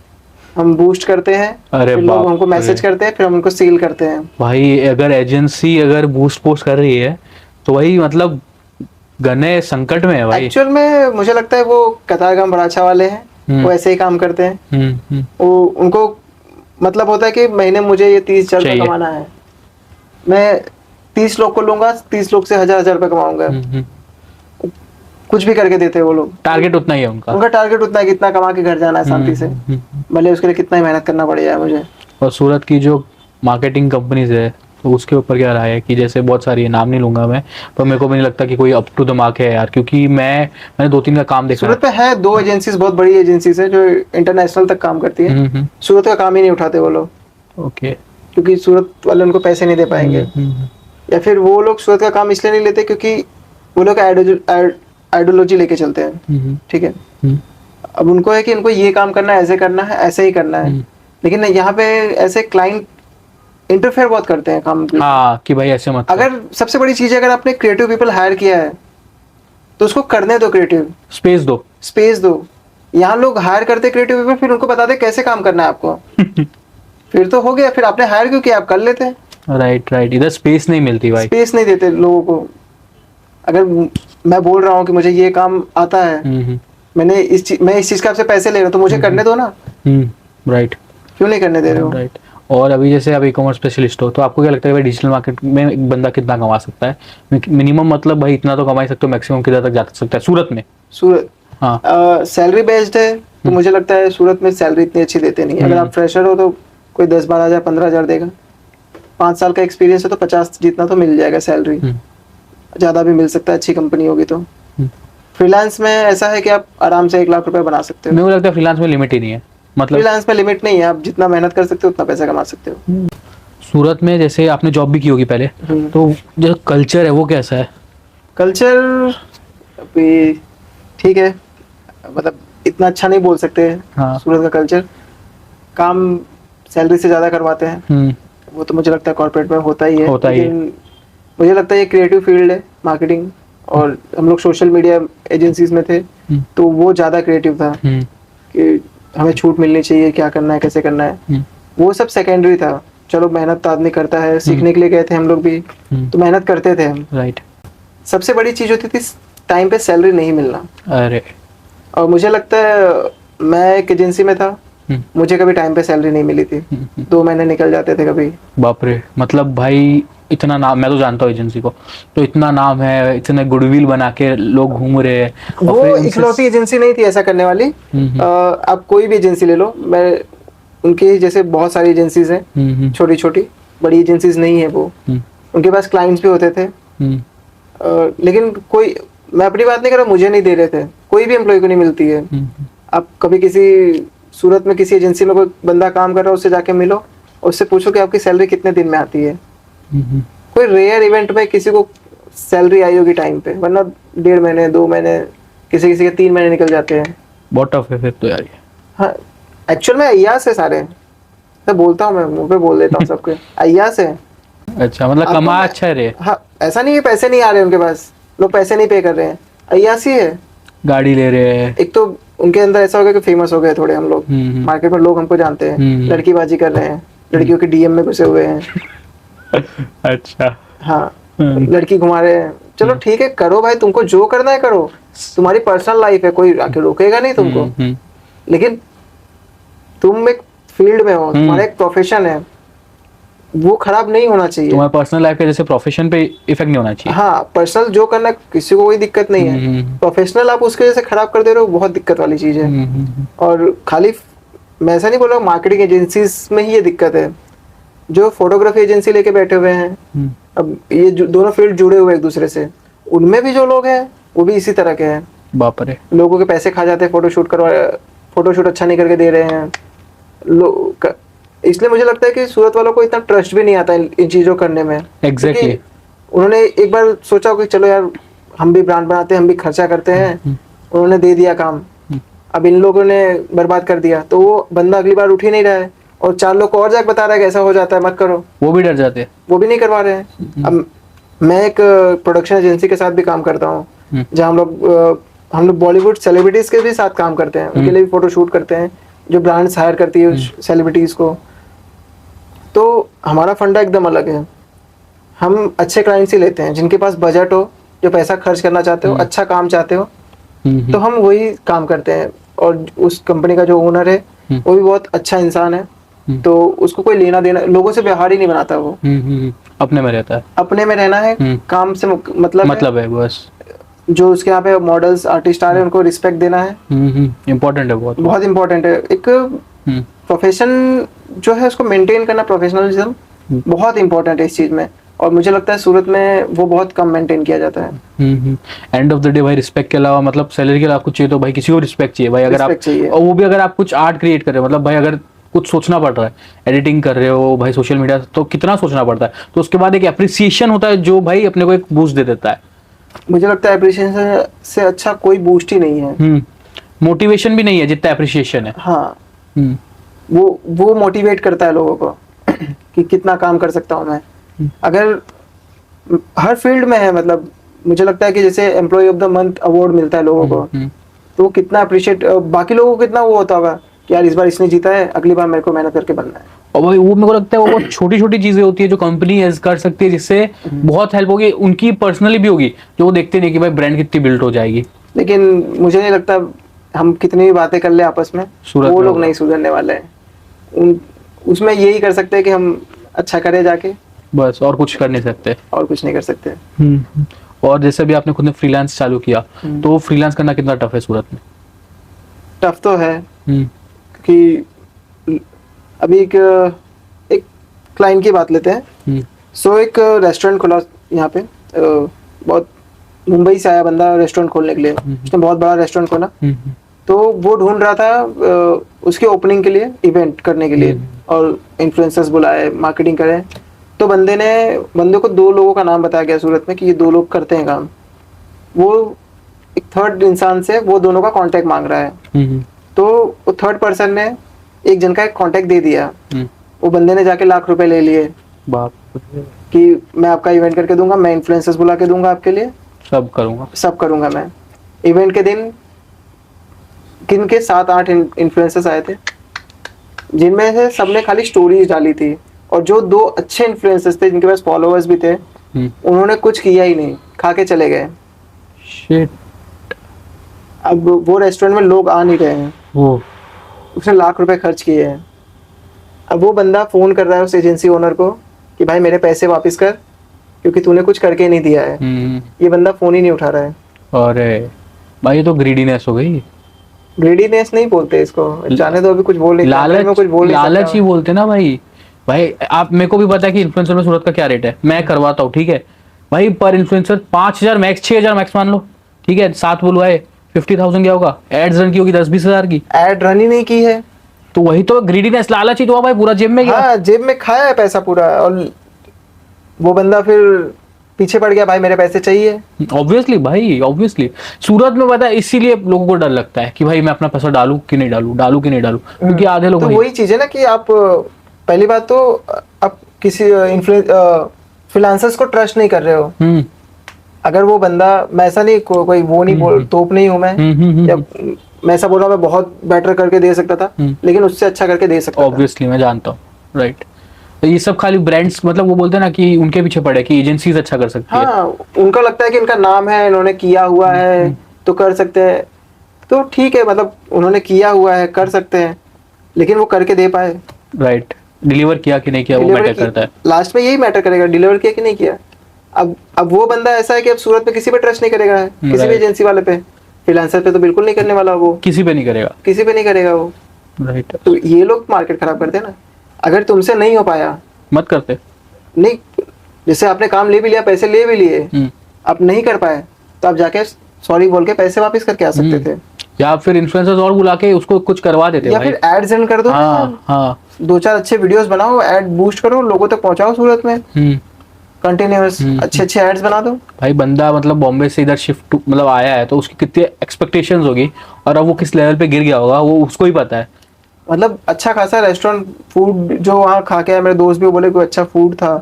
हम बूस्ट करते हैं, फिर लोग हमको मैसेज करते हैं, फिर हम उनको सेल करते हैं। भाई अगर एजेंसी अगर बूस्ट पोस्ट कर रही है तो वही मतलब गने संकट में है भाई। एक्चुअल में मुझे लगता है वो कतारगाम बराछा वाले हैं, वो ऐसे ही काम करते हैं। वो उनको मतलब होता है कि महीने मुझे ये 30,000 रुपये कमाना है, मैं 30 लोग को लूंगा, 30 लोग से 1,000 रुपये कमाऊंगा। कुछ भी करके देते हैं वो लोग, टारगेट उतना ही है उनका टारगेट उतना है कि इतना कमा के घर जाना है शांति से, भले उसके लिए कितना ही मेहनत करना पड़ जाए मुझे। और सूरत की जो मार्केटिंग कंपनीज है, तो उसके ऊपर क्या राय है? कि जैसे बहुत सारी है, नाम नहीं लूंगा मैं, पर मेरे को भी नहीं लगता कि कोई अप टू द मार्क है यार, क्योंकि मैंने 2-3 का काम देखा। सूरत पे है 2 एजेंसीज, बहुत बड़ी एजेंसीज है जो इंटरनेशनल तक काम करती है। सूरत का काम ही नहीं उठाते वो लोग। ओके। क्योंकि सूरत वाले उनको पैसे नहीं दे पाएंगे, या फिर वो लोग सूरत का काम इसलिए नहीं लेते क्योंकि वो लोग आइडियोलॉजी लेके चलते हैं, ठीक है। अब उनको है कि इनको ये काम करना है, ऐसे करना है, ऐसे ही करना है। लेकिन यहाँ पे ऐसे क्लाइंट इंटरफेयर बहुत करते हैं काम में। हाँ, कि भाई ऐसे मत। अगर सबसे बड़ी चीज है, अगर आपने क्रिएटिव पीपल हायर किया है तो उसको करने दो, क्रिएटिव स्पेस दो। यहाँ लोग हायर करते क्रिएटिव पीपल, फिर उनको बता दे कैसे काम करना है आपको। फिर तो हो गया, फिर आपने हायर क्यों किया, आप कर लेते हैं। राइट, इधर स्पेस नहीं मिलती भाई, स्पेस नहीं देते लोगों को। अगर मैं बोल रहा हूँ कि मुझे ये काम आता है, मैं इस चीज का आपसे पैसे ले रहा हूँ, तो मुझे करने दो ना। राइट, क्यों नहीं करने दे रहे हो? राइट। और अभी जैसे आप ई कॉमर्स स्पेशलिस्ट हो, तो आपको क्या लगता है भाई डिजिटल मार्केट में एक बंदा कितना कमा सकता है मिनिमम? मतलब भाई इतना तो कमा ही सकते हो, मैक्सिमम कितना तक जा सकता है सूरत में? सूरत, हाँ। सैलरी बेस्ड है, तो मुझे लगता है सूरत में सैलरी इतनी अच्छी देते नहीं है। अगर आप फ्रेशर हो तो कोई 10-12 हज़ार 15 हज़ार देगा। 5 साल का एक्सपीरियंस है तो 50 जितना तो मिल जाएगा सैलरी, ज़्यादा भी मिल सकता है अच्छी कंपनी होगी तो। फ्रीलांस में ऐसा है कि आप आराम से 1 लाख रुपए बना सकते हो। मेरे को लगता है फ्रीलांस में लिमिट ही नहीं है, मतलब फ्रीलांस में लिमिट नहीं है, आप जितना मेहनत कर सकते हो उतना पैसा कमा सकते हो। सूरत में जैसे आपने जॉब भी की होगी पहले, तो जो कल्चर है वो कैसा है? कल्चर अभी ठीक है, मतलब इतना अच्छा नहीं बोल सकते। हाँ। सूरत का कल्चर, काम सैलरी से ज़्यादा करवाते हैं, वो तो मुझे लगता है कॉर्पोरेट में होता ही है। लेकिन मुझे लगता है ये क्रिएटिव फील्ड है, मार्केटिंग, और हम लोग सोशल मीडिया एजेंसीज में थे तो वो ज़्यादा क्रिएटिव था कि हमें छूट मिलनी चाहिए, क्या करना है, कैसे करना है, वो सब सेकेंडरी था। चलो मेहनत तो आदमी करता है, सीखने के लिए गए थे हम लोग भी, तो मेहनत करते थे हम। राइट। सबसे बड़ी चीज़ होती थी टाइम पे सैलरी नहीं मिलना। अरे, और मुझे लगता है मैं एक एजेंसी में था, मुझे कभी टाइम पे सैलरी नहीं मिली थी। 2 महीने निकल जाते थे कभी। बाप रे, मतलब भाई इतना नाम, मैं तो जानता हूँ एजेंसी को, तो इतना नाम है, इतने गुडविल बना के लोग घूम रहे हैं। वो इकलौती एजेंसी नहीं थी ऐसा करने वाली। आप कोई भी एजेंसी ले लो, मैं उनके जैसे बहुत सारी एजेंसीज हैं, छोटी छोटी, बड़ी एजेंसीज नहीं है वो। उनके पास क्लाइंट्स भी होते थे, लेकिन कोई, मैं अपनी बात नहीं कर रहा, मुझे नहीं दे रहे थे, कोई भी एम्प्लॉय को नहीं मिलती है। आप कभी किसी सूरत में किसी एजेंसी में कोई बंदा काम कर रहा है, उससे जाके मिलो और उससे पूछो कि आपकी सैलरी कितने दिन में आती है। कोई रेयर इवेंट में किसी को सैलरी आई होगी टाइम पे, वरना 1.5 महीने 2 महीने, किसी किसी के 3 महीने निकल जाते हैं। बहुत टफ है फिर तो यार ये। हाँ, एक्चुअल में अय्यास है सारे, मैं बोलता हूँ, मैं मुंह पे बोल देता हूँ सबके, अय्यास है। अच्छा, मतलब कमा अच्छा है रे। हाँ, ऐसा नहीं है पैसे नहीं आ रहे उनके पास, लोग पैसे नहीं पे कर रहे हैं, अय्यासी है। गाड़ी ले रहे हैं, एक तो उनके अंदर ऐसा हो गया कि फेमस हो गए थोड़े हम लोग, मार्केट में लोग हमको जानते हैं, लड़कीबाजी कर रहे हैं, लड़कियों के डीएम में घुसे हुए हैं। अच्छा। हाँ, लड़की घुमा रहे हैं। चलो ठीक है, करो भाई, तुमको जो करना है करो, तुम्हारी पर्सनल लाइफ है, कोई आके रोकेगा नहीं तुमको। लेकिन तुम एक फील्ड में हो, तुम्हारा एक प्रोफेशन है, वो खराब नहीं होना चाहिए। तुम्हारे पर्सनल लाइफ के जैसे प्रोफेशन पे इफेक्ट नहीं होना चाहिए। हाँ, पर्सनल जो करना किसी को कोई दिक्कत नहीं है, प्रोफेशनल आप उसके जैसे खराब कर दे रहे हो, बहुत दिक्कत वाली चीज है। और खाली मैं ऐसा नहीं बोल रहा हूँ, मार्केटिंग एजेंसीज में ही ये दिक्कत है, जो फोटोग्राफी एजेंसी लेके बैठे हुए हैं, अब ये दोनों फील्ड जुड़े हुए एक दूसरे से, उनमें भी जो लोग हैं वो भी इसी तरह के हैं। बाप रे, लोगों के पैसे खा जाते हैं, फोटोशूट अच्छा नहीं करके दे रहे हैं लोग। इसलिए मुझे लगता है कि सूरत वालों को इतना ट्रस्ट भी नहीं आता इन चीजों करने में। एग्जैक्टली। उन्होंने एक बार सोचा कि चलो यार, हम भी ब्रांड बनाते हैं, हम भी खर्चा करते हैं, उन्होंने दे दिया काम, अब इन लोगों ने बर्बाद कर दिया, तो वो बंदा अगली बार उठ ही नहीं रहा है, और 4 लोग को और जाके बता रहा है कि ऐसा हो जाता है, मत करो। वो भी डर जाते हैं, वो भी नहीं करवा रहे हैं। अब मैं एक प्रोडक्शन एजेंसी के साथ भी काम करता हूँ, जहाँ हम लोग बॉलीवुड सेलिब्रिटीज के भी साथ काम करते हैं, उनके लिए भी फोटो शूट करते हैं, जो ब्रांड्स हायर करती है सेलिब्रिटीज को। तो हमारा फंडा एकदम अलग है, हम अच्छे क्लाइंट्स ही लेते हैं, जिनके पास बजट हो, जो पैसा खर्च करना चाहते हो, अच्छा काम चाहते हो, तो हम वही काम करते हैं। और उस कंपनी का जो ओनर है वो भी बहुत अच्छा इंसान है, तो उसको कोई लेना देना, लोगों से व्यवहार ही नहीं बनाता वो, अपने में रहता है, अपने में रहना है, काम से मतलब है बस। जो उसके यहाँ पे मॉडल्स आर्टिस्ट आ रहे हैं उनको रिस्पेक्ट देना है, इम्पोर्टेंट है, बहुत बहुत इम्पोर्टेंट है। एक प्रोफेशन जो है उसको मेंटेन करना, प्रोफेशनलिज्म बहुत इम्पोर्टेंट है इस चीज में, और मुझे लगता है सूरत में वो बहुत कम मेंटेन किया जाता है। एंड ऑफ द डे भाई, रिस्पेक्ट के अलावा, मतलब सैलरी के अलावा कुछ चाहिए तो भाई किसी को रिस्पेक्ट चाहिए भाई। अगर आप चाहिए, और वो भी अगर आप कुछ आर्ट क्रिएट कर रहे हो, मतलब भाई अगर कुछ सोचना पड़ रहा है, एडिटिंग कर रहे हो भाई सोशल मीडिया, तो कितना सोचना पड़ता है, तो उसके बाद एक एप्रिसिएशन होता है जो भाई अपने को एक बूस्ट दे देता है। मुझे लगता है एप्रिसिएशन से अच्छा कोई बूस्ट ही नहीं है। मोटिवेशन भी नहीं है जितना एप्रिसिएशन है। हाँ, वो मोटिवेट करता है लोगों को कि कितना काम कर सकता हूँ मैं। अगर हर फील्ड में है, मतलब मुझे लगता है कि जैसे employee of the month award मिलता है लोगों को, तो वो कितना अप्रिशिएट, बाकी लोगों को कितना वो होता होगा कि यार इस बार इसने जीता है, अगली बार मेरे को मेहनत करके बनना है। और भाई वो मेरे को लगता है वो बहुत छोटी छोटी चीजें होती है जो कंपनी कर सकती है, जिससे बहुत हेल्प होगी उनकी पर्सनली भी होगी, जो वो देखते नहीं कि भाई ब्रांड कितनी बिल्ड हो जाएगी। लेकिन मुझे नहीं लगता हम कितनी भी बातें कर ले आपस में, सूरत वो में लोग होगा। नहीं सुधरने वाले हैं। उसमें यही कर सकते हैं कि हम अच्छा करें जाके, बस और कुछ कर नहीं सकते। और कुछ नहीं कर सकते। और जैसे भी आपने खुद ने फ्रीलांस चालू किया, तो फ्रीलांस करना कितना टफ है सूरत में? टफ तो है, हम्म, क्योंकि अभी एक एक क्लाइंट की बात लेते हैं। सो एक रेस्टोरेंट खुला यहाँ पे, बहुत मुंबई से आया बंदा रेस्टोरेंट खोलने के लिए। उसने बहुत बड़ा रेस्टोरेंट खोला। तो वो ढूंढ रहा था उसके ओपनिंग के लिए, इवेंट करने के लिए, और इन्फ्लुएंसर्स बुलाए, मार्केटिंग करे। तो बंदे को 2 लोगों का नाम बताया गया सूरत में कि ये 2 लोग करते हैं काम। वो एक थर्ड इंसान से वो दोनों का कांटेक्ट मांग रहा है। तो वो थर्ड पर्सन ने एक जन का एक कांटेक्ट दे दिया। वो बंदे ने जाके लाख रुपए ले लिए बाप, कि मैं आपका इवेंट करके दूंगा, मैं इन्फ्लुएंसर्स बुला के दूंगा आपके लिए, सब करूंगा मैं। इवेंट के दिन किन के 7-8 इन्फ्लुएंसर्स आए थे, जिनमें से सबने खाली स्टोरीज डाली थी। और जो 2 अच्छे इन्फ्लुएंसर्स थे जिनके पास फॉलोअर्स भी थे, उन्होंने कुछ किया ही नहीं, खा के चले गए। शिट। अब वो रेस्टोरेंट में लोग आ नहीं रहे हैं, वो उसने लाख रुपए खर्च किए हैं। अब वो बंदा फोन कर रहा है उस एजेंसी ओनर को कि भाई मेरे पैसे वापस कर, क्योंकि तूने कुछ करके नहीं दिया है। ये बंदा फोन ही नहीं उठा रहा है। अरे भाई ये तो ग्रीडीनेस हो गई। ग्रेडीनेस नहीं बोलते इसको, जाने दो, अभी कुछ बोल नहीं, लालच में कुछ बोल नहीं लालच सकता। ही बोलते ना भाई। भाई आप, मेरे को भी पता है कि इन्फ्लुएंसर में सूरत का क्या रेट है, मैं करवाता हूँ, ठीक है भाई। पर इन्फ्लुएंसर 5,000 मैक्स, 6,000 मैक्स मान लो, ठीक है। 7 बुलवाए, 50,000 क्या होगा? एड्स रन की होगी 10-20 हजार की। एड रन ही नहीं की है, तो वही तो ग्रीडीनेस, लालच ही तो हुआ भाई, पूरा जेब में गया। हाँ जेब में खाया है पैसा पूरा। और वो बंदा फिर पीछे पड़ गया, भाई मेरे पैसे चाहिए। ऑब्वियसली भाई, ऑब्वियसली सूरत में पता है, इसीलिए लोगों को डर लगता है कि भाई मैं अपना पैसा डालू कि नहीं डालू, डालू कि नहीं डालू, क्योंकि आधे लोग तो भाई, वही चीज है ना कि आप पहली बात तो आप किसी फ्रीलांसर्स को ट्रस्ट नहीं कर रहे हो। अगर वो बंदा, मैं ऐसा नहीं कोई वो नहीं बोल, तोप नहीं हूं मैं, या मैं ऐसा बोल रहा हूँ मैं बहुत बेटर करके दे सकता था, लेकिन उससे अच्छा करके दे सकता था। ऑब्वियसली मैं जानता हूँ, राइट। तो ये सब खाली ब्रांड्स, मतलब वो बोलते हैं ना कि उनके पीछे पड़े कि एजेंसीज अच्छा कर सकती है। हाँ, उनका लगता है कि इनका नाम है, इन्होंने किया हुआ है तो कर सकते हैं। तो ठीक है, मतलब उन्होंने किया हुआ है, कर सकते हैं, लेकिन वो करके दे पाए, राइट। डिलीवर किया कि नहीं किया वो मैटर करता है। लास्ट में यही मैटर करेगा, डिलीवर किया कि नहीं किया। अब वो बंदा ऐसा है कि अब सूरत पे किसी पे ट्रस्ट नहीं करेगा है, किसी भी एजेंसी वाले पे। फ्रीलांसर पे तो बिल्कुल नहीं करने वाला वो, किसी पे नहीं करेगा, किसी पे नहीं करेगा वो, राइट। तो ये लोग मार्केट खराब करते हैं ना। अगर तुमसे नहीं हो पाया, मत करते। नहीं, जैसे आपने काम ले भी लिया, पैसे ले भी लिए, आप नहीं कर पाए, तो आप जाके सॉरी बोल के पैसे वापस करके आ सकते थे, या फिर इन्फ्लुएंसर्स और बुला के उसको कुछ करवा देते या भाई। फिर एड सेंड कर दो। हाँ 2-4 अच्छे वीडियोस बनाओ, एड बूस्ट करो, लोगों तक पहुंचाओ सूरत में, कंटिन्यूअस अच्छे एड्स बना दो। भाई बंदा मतलब बॉम्बे से इधर शिफ्ट मतलब आया है, तो उसकी कितनी एक्सपेक्टेशंस होगी, और अब वो किस लेवल पे गिर गया होगा वो उसको ही पता है। मतलब अच्छा खासा रेस्टोरेंट फूड जो वहाँ खा के आया, मेरे दोस्त भी बोले कोई अच्छा फूड था,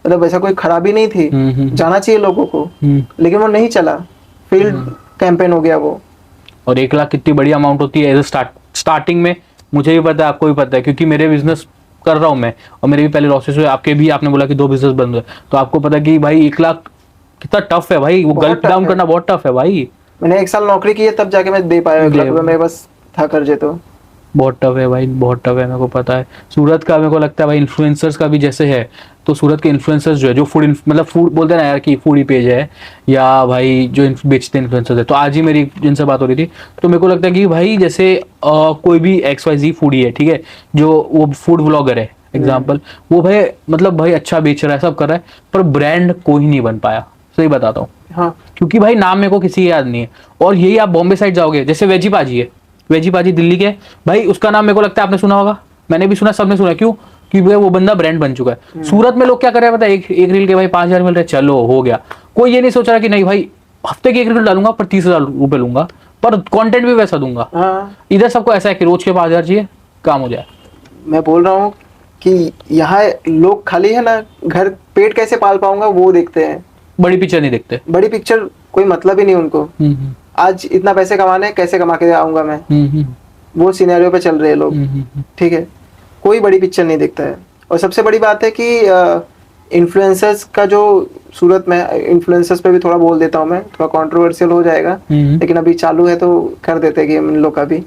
मतलब ऐसा कोई खराबी नहीं थी, जाना चाहिए लोगों को, लेकिन वो नहीं चला, फील्ड कैंपेन हो गया वो। और 1 लाख कितनी बड़ी अमाउंट होती है एज स्टार्टिंग में, मुझे भी पता है, आपको भी पता है, क्योंकि मेरे बिजनेस कर रहा हूँ मैं, और मेरे भी पहले लॉसेस हुए, आपके भी, आपने बोला कि 2 बिजनेस बंद हुए, तो आपको पता है कि भाई 1 लाख कितना टफ है भाई, वो गल्प डाउन करना बहुत टफ है भाई। मैंने 1 साल नौकरी की है, तब जाके मैं दे पाया 1 लाख रुपए, मेरे पास था कर्जे। तो बहुत टफ है भाई, बहुत टफ है, मेरे को पता है। सूरत का मेरे को लगता है भाई इन्फ्लुएंसर्स का भी जैसे है, तो सूरत के इन्फ्लुएंसर्स जो है, जो फूड मतलब फूड बोलते हैं ना यार कि फूडी पेज है, या भाई जो बेचते हैं इन्फ्लुएंसर्स है, तो आज ही मेरी जिनसे बात हो रही थी, तो मेरे को लगता है कि भाई जैसे कोई भी XYZ फूडी है, ठीक है, जो वो फूड व्लॉगर है एग्जाम्पल, वो भाई मतलब भाई अच्छा बेच रहा है, सब कर रहा है, पर ब्रांड कोई नहीं बन पाया, सही बताता हूँ। हाँ, क्योंकि भाई नाम मेरे को किसी की याद नहीं है। और यही आप बॉम्बे साइड जाओगे, जैसे वेजी पाजी है, वेजी पाजी दिल्ली के, भाई उसका नाम मेरे को लगता है आपने सुना होगा, मैंने भी सुना, सबने सुना। क्यों? क्योंकि वो बंदा ब्रांड बन चुका है। सूरत में लोग क्या कर रहे हैं पता है, एक रील के भाई 5,000 मिल रहे, चलो हो गया। कोई ये नहीं सोच रहा कि नहीं भाई हफ्ते की 1 रील डालूंगा पर 30,000 रुपए लूंगा, पर कंटेंट भी वैसा दूंगा। हाँ, इधर सबको ऐसा है कि रोज के 5,000 चाहिए, काम हो जाए। मैं बोल रहा हूँ कि यहाँ लोग खाली है ना, घर पेट कैसे पाल पाऊंगा वो देखते हैं, बड़ी पिक्चर नहीं देखते। बड़ी पिक्चर कोई मतलब ही नहीं उनको। आज इतना पैसे कमाने, कैसे कमा के आऊंगा मैं, वो सिनेरियो पे चल रहे हैं लोग, ठीक है। कोई बड़ी पिक्चर नहीं देखता है। और सबसे बड़ी बात है कि इन्फ्लुएंसर्स का जो सूरत में, इन्फ्लुएंसर्स पे भी थोड़ा बोल देता हूँ मैं, थोड़ा कंट्रोवर्शियल हो जाएगा, लेकिन अभी चालू है तो कर देते हैं गेम इन लोग का भी।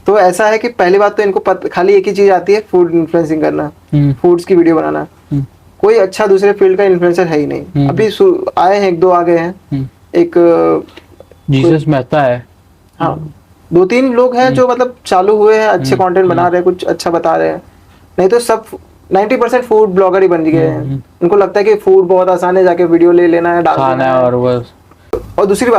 तो ऐसा है कि पहली बात तो इनको खाली एक ही चीज आती है, फूड इन्फ्लुएंसिंग करना, फूड्स की वीडियो बनाना। कोई अच्छा दूसरे फील्ड का इन्फ्लुएंसर है ही नहीं। अभी आए हैं, 1-2 आ गए हैं। एक जीसस मेहता है, हाँ 2-3 लोग हैं जो मतलब चालू हुए हैं, अच्छे कंटेंट बना रहे हैं, कुछ अच्छा बता रहे हैं। नहीं तो सब 90% फूड ब्लॉगर ही बन गए हैं। उनको लगता है कि फूड बहुत आसान है, जाके वीडियो ले लेना है, डाल देना है और बस। और दूसरी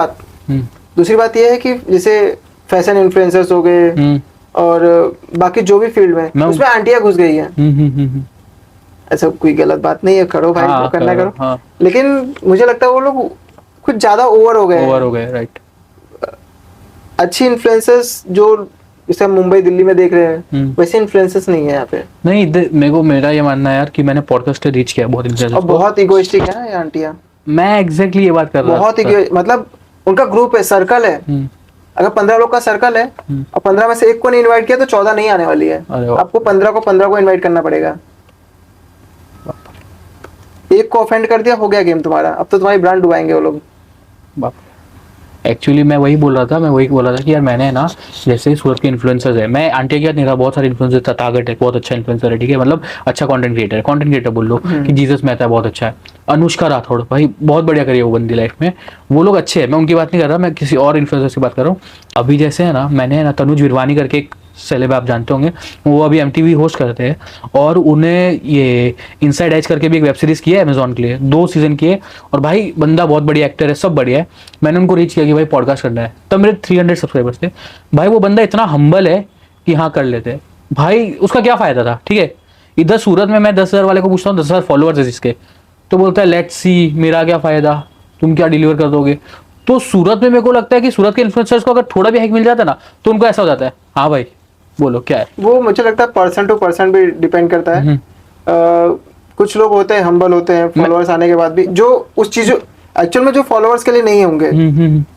बात ये है कि जैसे फैशन इन्फ्लुएंसर्स हो गए और बाकी जो भी फील्ड में, उसमें आंटियां घुस गई हैं। ऐसा कोई गलत बात नहीं है, करो भाई, जो करना करो। लेकिन मुझे लगता है वो लोग कुछ ज्यादा ओवर हो गए, राइट। अच्छी इन्फ्लुएंसर्स जो जैसे हम मुंबई दिल्ली में देख रहे हैं, वैसे इन्फ्लुएंसर्स नहीं है यहाँ पे। नहीं, मेरा ये मानना है यार कि मैंने पॉडकास्ट रीच किया बहुत इन्फ्लुएंसर्स और बहुत इगोइस्टिक है ये आंटियां। मैं एग्जैक्टली ये बात कर रहा हूँ, बहुत मतलब उनका ग्रुप है, सर्कल है। अगर 15 लोग का सर्कल है और 15 में से एक को नहीं इनवाइट किया तो 14 नहीं आने वाली है। आपको 15 को इनवाइट करना पड़ेगा। एक को ऑफेंड कर दिया, हो गया गेम तुम्हारा। अब तो तुम्हारी ब्रांड डुबाएंगे वो लोग। एक्चुअली मैं वही बोल रहा था कि यार मैंने ना, जैसे सूरत के इन्फ्लुएंसर्स है, मैं आंटी की नहीं रहा, बहुत सारे इन्फ्लुएंसर था। टारगेट है, बहुत अच्छा इन्फ्लुएंसर है, ठीक है, मतलब अच्छा कंटेंट क्रिएटर बोल लो कि जीसस मेहता है, बहुत अच्छा है। अनुष्का राठौड़ भाई बहुत बढ़िया करी है वो बंदी लाइफ में, वो लोग अच्छे हैं। मैं उनकी बात नहीं कर रहा, मैं किसी और इन्फ्लुएंसर की बात कर रहा हूँ। अभी जैसे है ना, मैंने ना तनुज विरवानी करके एक सेलेब आप जानते होंगे, वो अभी MTV होस्ट करते हैं और उन्हें ये इनसाइड एज करके भी एक वेब सीरीज की है अमेजॉन के लिए, 2 सीजन की है। और भाई बंदा बहुत बढ़िया एक्टर है, सब बढ़िया है। मैंने उनको रीच किया कि भाई पॉडकास्ट करना है, तब मेरे 300 सब्सक्राइबर्स थे। भाई वो बंदा इतना हम्बल है कि हाँ कर लेते। भाई उसका क्या फायदा था, ठीक है, इधर सूरत में मैं 10,000 वाले को पूछता हूँ, 10,000 फॉलोअर्स है जिसके, तो बोलता है लेट्स सी, मेरा क्या फायदा, तुम क्या डिलीवर कर दोगे। तो सूरत में मेरे को लगता है कि सूरत के इन्फ्लुएंसर्स को अगर थोड़ा भी हाइक मिल जाता है ना, तो उनको ऐसा हो जाता है, हाँ भाई बोलो क्या है। वो मुझे लगता है पर्सन टू पर्सन भी डिपेंड करता है। कुछ लोग होते हैं हम्बल होते हैं फॉलोअर्स आने के बाद भी, जो उस चीज एक्चुअल में जो फॉलोअर्स के लिए नहीं होंगे,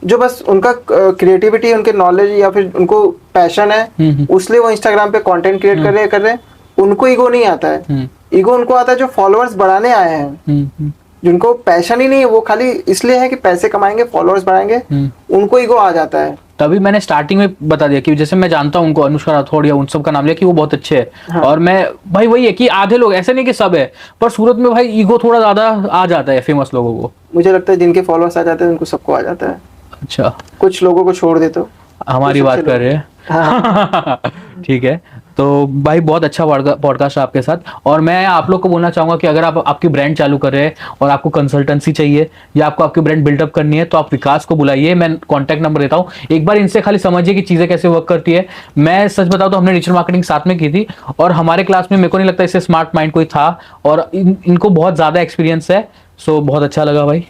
जो बस उनका क्रिएटिविटी, उनके नॉलेज या फिर उनको पैशन है, उसलिए वो इंस्टाग्राम पे कंटेंट क्रिएट कर रहे हैं, उनको ईगो नहीं आता है। ईगो उनको आता है जो फॉलोअर्स बढ़ाने आए हैं। जिनको पैशन ही नहीं है, वो खाली इसलिए है कि पैसे कमाएंगे, फॉलोअर्स बढ़ाएंगे, उनको ईगो आ जाता है। तभी मैंने स्टार्टिंग में बता दिया कि जैसे मैं जानता हूँ उनको, अनुष्का राठौड़ या उन सब का नाम लिया कि वो बहुत अच्छे हैं। हाँ। और मैं भाई वही है कि आधे लोग, ऐसे नहीं कि सब है, पर सूरत में भाई ईगो थोड़ा ज्यादा आ जाता है फेमस लोगों को। मुझे लगता है जिनके फॉलोअर्स आ जाते हैं उनको सबको आ जाता है। अच्छा, कुछ लोगों को छोड़ दे तो हमारी बात कर रहे हैं। हाँ। ठीक है, तो भाई बहुत अच्छा पॉडकास्ट है आपके साथ। और मैं आप लोग को बोलना चाहूंगा कि अगर आप आपकी ब्रांड चालू कर रहे हैं और आपको कंसल्टेंसी चाहिए या आपको आपकी ब्रांड बिल्डअप करनी है, तो आप विकास को बुलाइए। मैं कॉन्टैक्ट नंबर देता हूँ, एक बार इनसे खाली समझिए कि चीजें कैसे वर्क करती है। मैं सच बताऊँ तो हमने डिजिटल मार्केटिंग साथ में की थी और हमारे क्लास में मेरे को नहीं लगता इससे स्मार्ट माइंड कोई था, और इनको बहुत ज्यादा एक्सपीरियंस है। सो बहुत अच्छा लगा भाई।